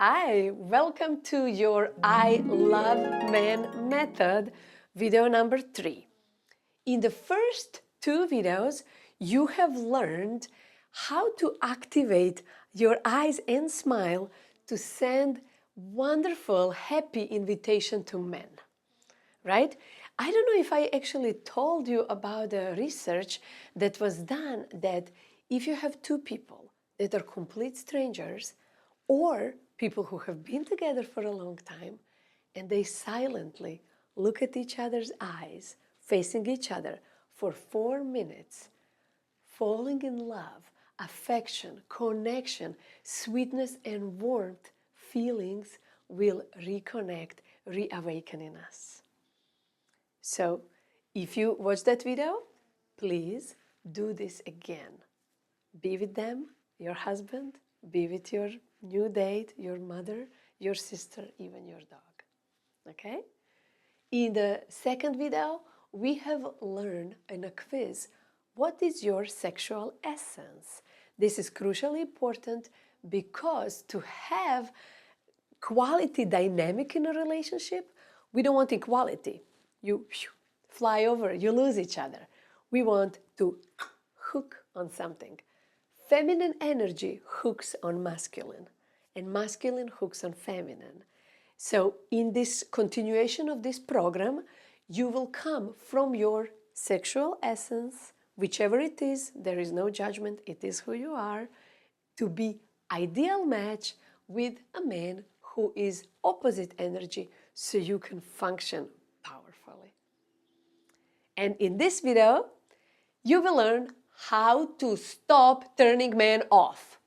Hi, welcome to your I Love Men method, video number 3. In the first 2 videos, you have learned how to activate your eyes and smile to send wonderful, happy invitation to men, right? I don't know if I actually told you about the research that was done that if you have 2 people that are complete strangers or people who have been together for a long time and they silently look at each other's eyes, facing each other for 4 minutes, falling in love, affection, connection, sweetness, and warmth, feelings will reconnect, reawaken in us. So, if you watch that video, please do this again. Be with them, your husband, be with your new date, your mother, your sister, even your dog. Okay? In the second video, we have learned in a quiz what is your sexual essence. This is crucially important because to have quality dynamic in a relationship, we don't want equality. You fly over, you lose each other. We want to hook on something. Feminine energy hooks on masculine, and masculine hooks on feminine. So in this continuation of this program, you will come from your sexual essence, whichever it is, there is no judgment, it is who you are, to be ideal match with a man who is opposite energy so you can function powerfully. And in this video, you will learn how to stop turning men off.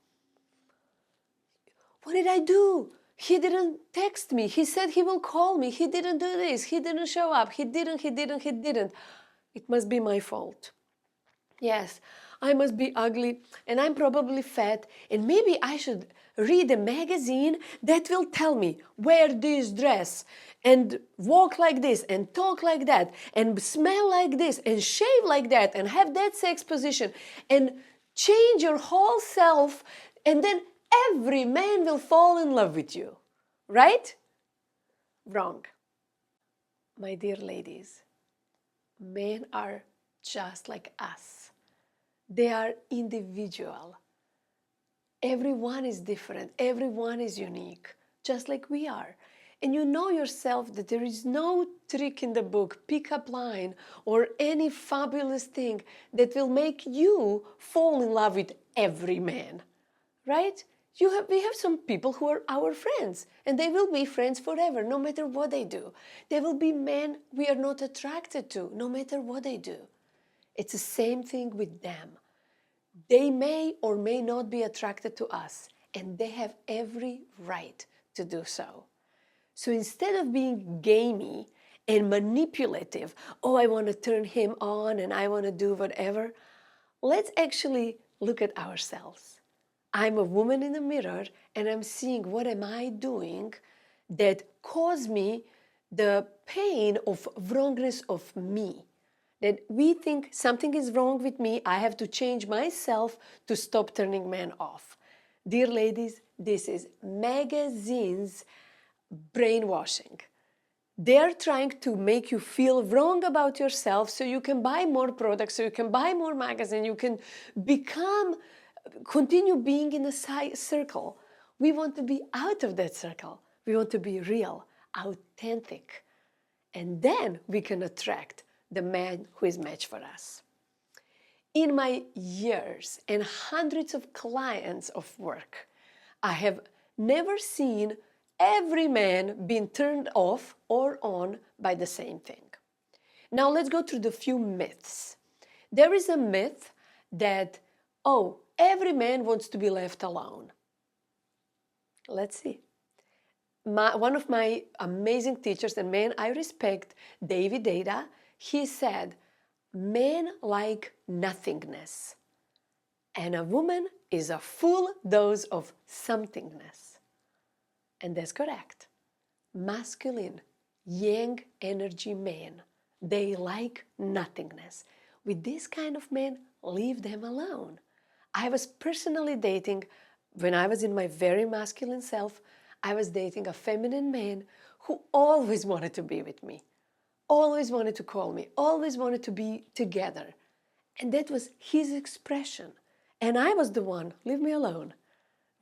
What did I do? He didn't text me. He said he will call me. He didn't do this. He didn't show up. He didn't. It must be my fault. Yes, I must be ugly and I'm probably fat and maybe I should read a magazine that will tell me wear this dress and walk like this and talk like that and smell like this and shave like that and have that sex position and change your whole self and then every man will fall in love with you, right? Wrong. My dear ladies, men are just like us. They are individual. Everyone is different. Everyone is unique, just like we are. And you know yourself that there is no trick in the book, pick-up line, or any fabulous thing that will make you fall in love with every man, right? We have some people who are our friends, and they will be friends forever, no matter what they do. There will be men we are not attracted to, no matter what they do. It's the same thing with them. They may or may not be attracted to us, and they have every right to do so. So instead of being gamey and manipulative, oh, I want to turn him on and I want to do whatever, let's actually look at ourselves. I'm a woman in the mirror and I'm seeing what am I doing that caused me the pain of wrongness of me. That we think something is wrong with me, I have to change myself to stop turning men off. Dear ladies, this is magazines brainwashing. They're trying to make you feel wrong about yourself so you can buy more products, so you can buy more magazine, you can continue being in a circle. We want to be out of that circle. We want to be real, authentic. And then we can attract the man who is matched for us. In my years and hundreds of clients of work, I have never seen every man being turned off or on by the same thing. Now let's go through the few myths. There is a myth that, oh, every man wants to be left alone. Let's see. One of my amazing teachers and man I respect, David Deida, he said, men like nothingness, and a woman is a full dose of somethingness. And that's correct. Masculine, yang energy men, they like nothingness. With this kind of men, leave them alone. I was personally dating, when I was in my very masculine self, I was dating a feminine man who always wanted to be with me, always wanted to call me, always wanted to be together. And that was his expression. And I was the one, leave me alone,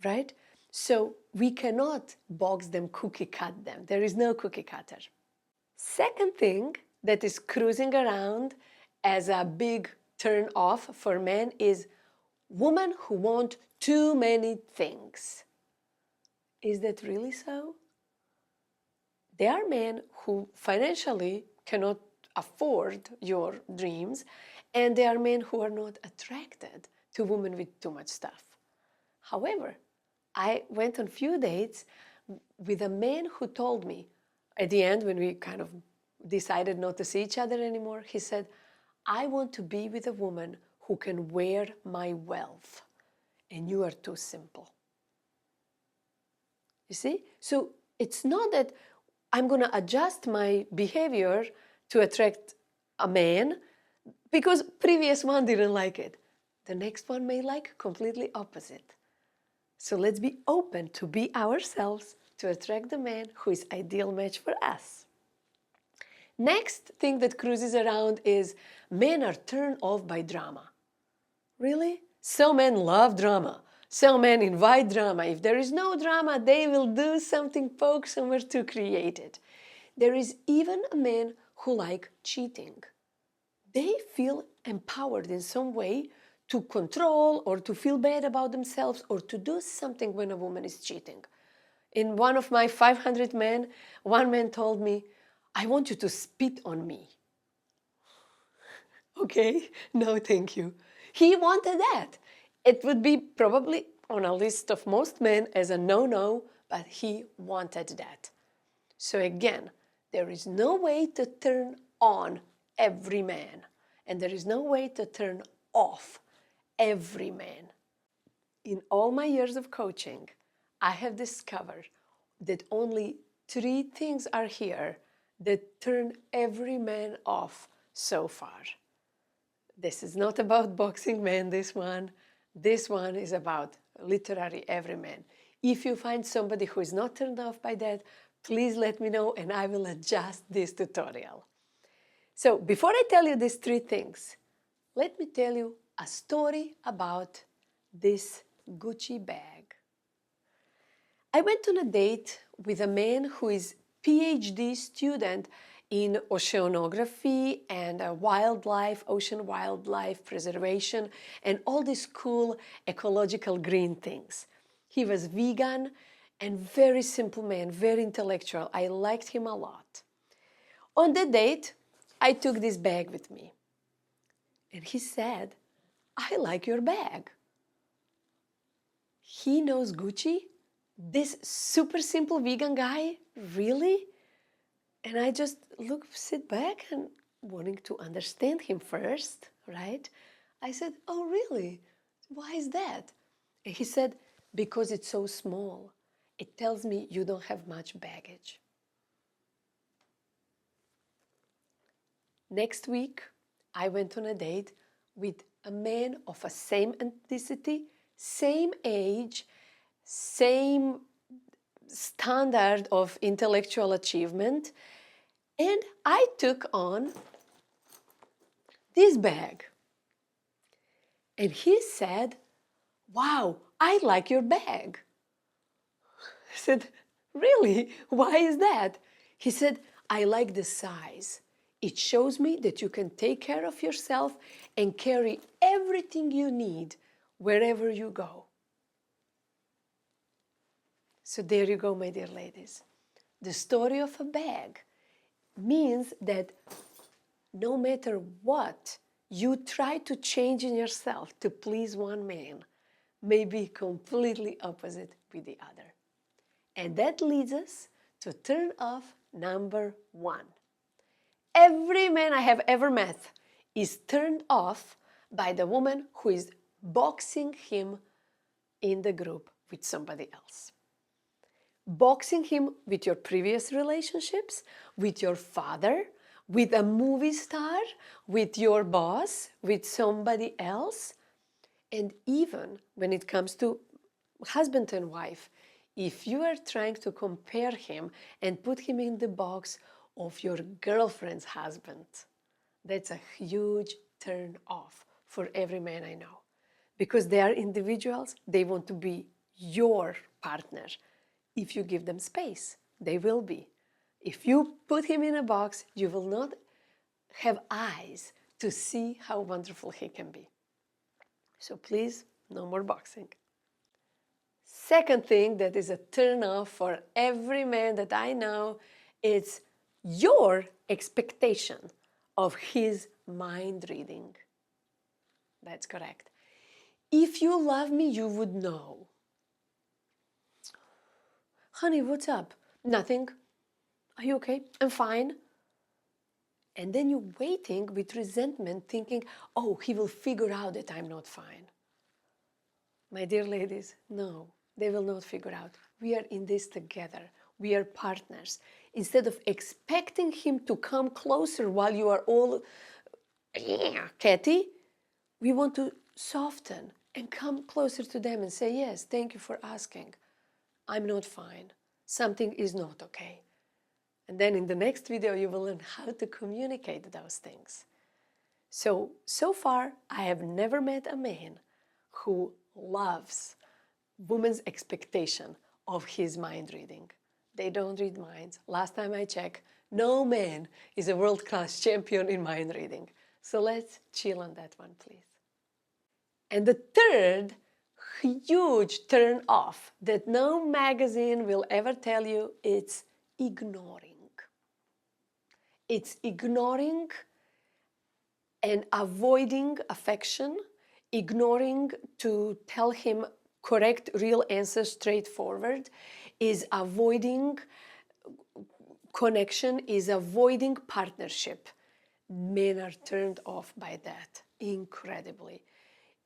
right? So we cannot box them, cookie cut them. There is no cookie cutter. Second thing that is cruising around as a big turn off for men is women who want too many things. Is that really so? There are men who financially cannot afford your dreams, and there are men who are not attracted to women with too much stuff. However, I went on few dates with a man who told me, at the end when we kind of decided not to see each other anymore, he said, I want to be with a woman who can wear my wealth, and you are too simple. You see? So it's not that I'm going to adjust my behavior to attract a man because previous one didn't like it. The next one may like completely opposite. So let's be open to be ourselves to attract the man who is ideal match for us. Next thing that cruises around is men are turned off by drama. Really? Some men love drama. Some men invite drama. If there is no drama, they will do something, poke somewhere to create it. There is even a man who like cheating. They feel empowered in some way to control or to feel bad about themselves or to do something when a woman is cheating. In one of my 500 men, one man told me, I want you to spit on me. Okay, no thank you. He wanted that. It would be probably on a list of most men as a no-no, but he wanted that. So again, there is no way to turn on every man, and there is no way to turn off every man. In all my years of coaching, I have discovered that only 3 things are here that turn every man off so far. This is not about boxing men, this one. This one is about literally every man. If you find somebody who is not turned off by that, please let me know and I will adjust this tutorial. So before I tell you these 3 things, let me tell you a story about this Gucci bag. I went on a date with a man who is PhD student in oceanography and wildlife, ocean wildlife preservation, and all these cool ecological green things. He was vegan and very simple man, very intellectual. I liked him a lot. On the date, I took this bag with me. And he said, I like your bag. He knows Gucci? This super simple vegan guy? Really? And I just sit back and wanting to understand him first, right? I said, oh, really? Why is that? And he said, because it's so small. It tells me you don't have much baggage. Next week, I went on a date with a man of a same ethnicity, same age, same standard of intellectual achievement, and I took on this bag. And he said, wow, I like your bag. I said, really? Why is that? He said, I like the size. It shows me that you can take care of yourself and carry everything you need wherever you go. So there you go, my dear ladies. The story of a bag means that no matter what you try to change in yourself to please one man, may be completely opposite with the other. And that leads us to turn off number 1. Every man I have ever met is turned off by the woman who is boxing him in the group with somebody else. Boxing him with your previous relationships, with your father, with a movie star, with your boss, with somebody else. And even when it comes to husband and wife, If you are trying to compare him and put him in the box of your girlfriend's husband, that's a huge turn off for every man I know. Because they are individuals, they want to be your partner. If you give them space, they will be. If you put him in a box, you will not have eyes to see how wonderful he can be. So please, no more boxing. Second thing that is a turn off for every man that I know is your expectation of his mind reading. That's correct. If you love me, you would know. Honey, what's up? Nothing. Are you okay? I'm fine. And then you're waiting with resentment, thinking, oh, he will figure out that I'm not fine. My dear ladies, no, they will not figure out. We are in this together. We are partners. Instead of expecting him to come closer while you are all catty, we want to soften and come closer to them and say, yes, thank you for asking. I'm not fine. Something is not okay. And then in the next video, you will learn how to communicate those things. So far, I have never met a man who loves women's expectation of his mind reading. They don't read minds. Last time I checked, no man is a world-class champion in mind reading. So let's chill on that one, please. And the third huge turn off that no magazine will ever tell you, it's ignoring. It's ignoring and avoiding affection, ignoring to tell him correct, real answers straightforward, is avoiding connection, is avoiding partnership. Men are turned off by that incredibly.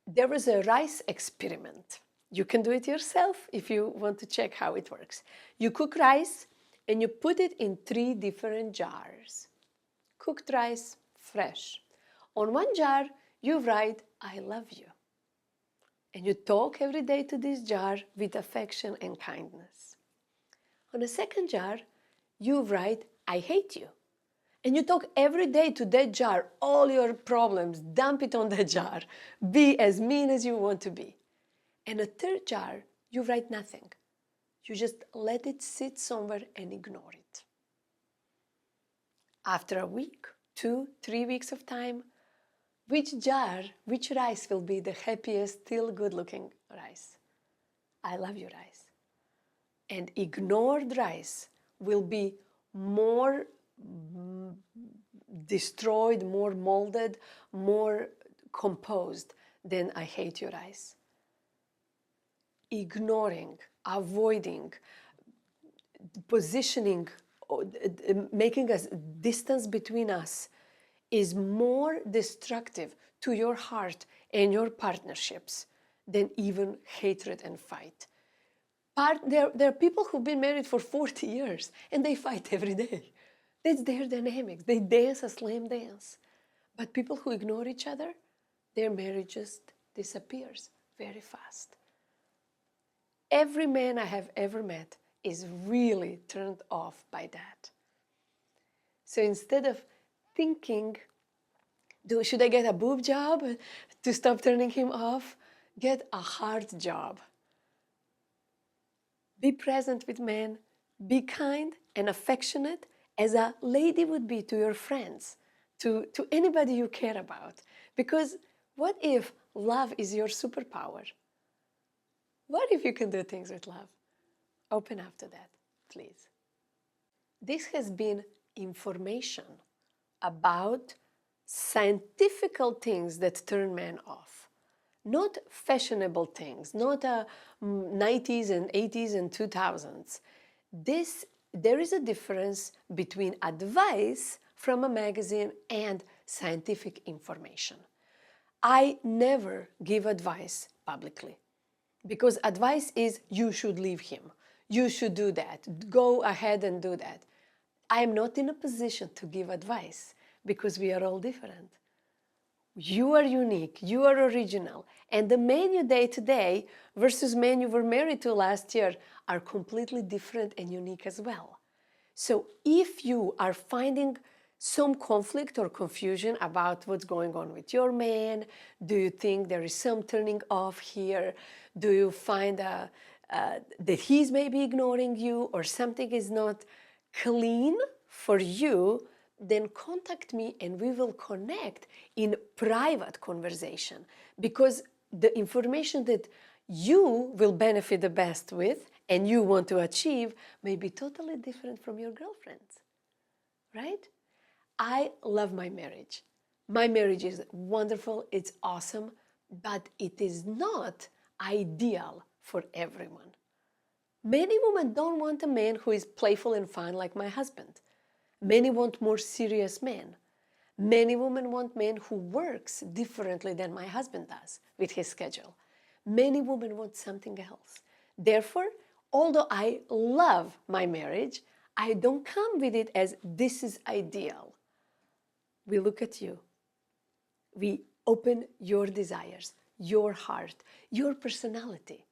There was a rice experiment. You can do it yourself if you want to check how it works. You cook rice and you put it in 3 different jars. Cooked rice, fresh. On one jar, you write, I love you. And you talk every day to this jar with affection and kindness. On a second jar, you write, I hate you. And you talk every day to that jar, all your problems, dump it on that jar. Be as mean as you want to be. And a third jar, you write nothing. You just let it sit somewhere and ignore it. After a week, 2, 3 weeks of time, which jar, which rice will be the happiest, still good-looking rice? I love you rice. And ignored rice will be more destroyed, more molded, more composed than I hate your rice. Ignoring, avoiding, positioning, making a distance between us is more destructive to your heart and your partnerships than even hatred and fight. There are people who've been married for 40 years and they fight every day. That's their dynamics. They dance a slam dance. But people who ignore each other, their marriage just disappears very fast. Every man I have ever met is really turned off by that. So instead of thinking, should I get a boob job to stop turning him off? Get a heart job. Be present with men, be kind and affectionate as a lady would be to your friends, to anybody you care about. Because what if love is your superpower? What if you can do things with love? Open up to that, please. This has been information about scientific things that turn men off. Not fashionable things, not 90s and 80s and 2000s. There is a difference between advice from a magazine and scientific information. I never give advice publicly because advice is you should leave him, you should do that, go ahead and do that. I am not in a position to give advice because we are all different. You are unique, you are original. And the man you date today versus man you were married to last year are completely different and unique as well. So if you are finding some conflict or confusion about what's going on with your man, do you think there is some turning off here? Do you find that he's maybe ignoring you or something is not clean for you, then contact me and we will connect in private conversation, because the information that you will benefit the best with and you want to achieve may be totally different from your girlfriend's, right? I love my marriage. My marriage is wonderful, it's awesome, but it is not ideal for everyone. Many women don't want a man who is playful and fun like my husband. Many want more serious men. Many women want men who works differently than my husband does with his schedule. Many women want something else. Therefore, although I love my marriage, I don't come with it as this is ideal. We look at you. We open your desires, your heart, your personality,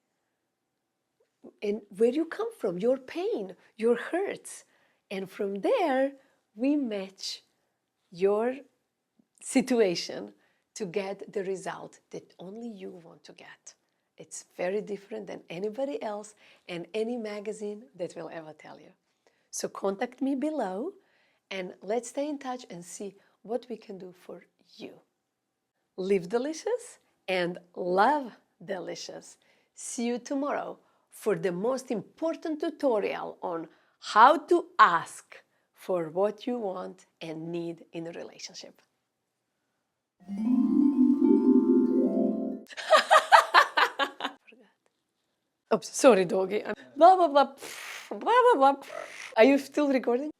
and where you come from, your pain, your hurts. And from there, we match your situation to get the result that only you want to get. It's very different than anybody else and any magazine that will ever tell you. So contact me below and let's stay in touch and see what we can do for you. Live delicious and love delicious. See you tomorrow for the most important tutorial on how to ask for what you want and need in a relationship. Oops, sorry, doggy. Blah, blah, blah. Blah, blah, blah. Are you still recording?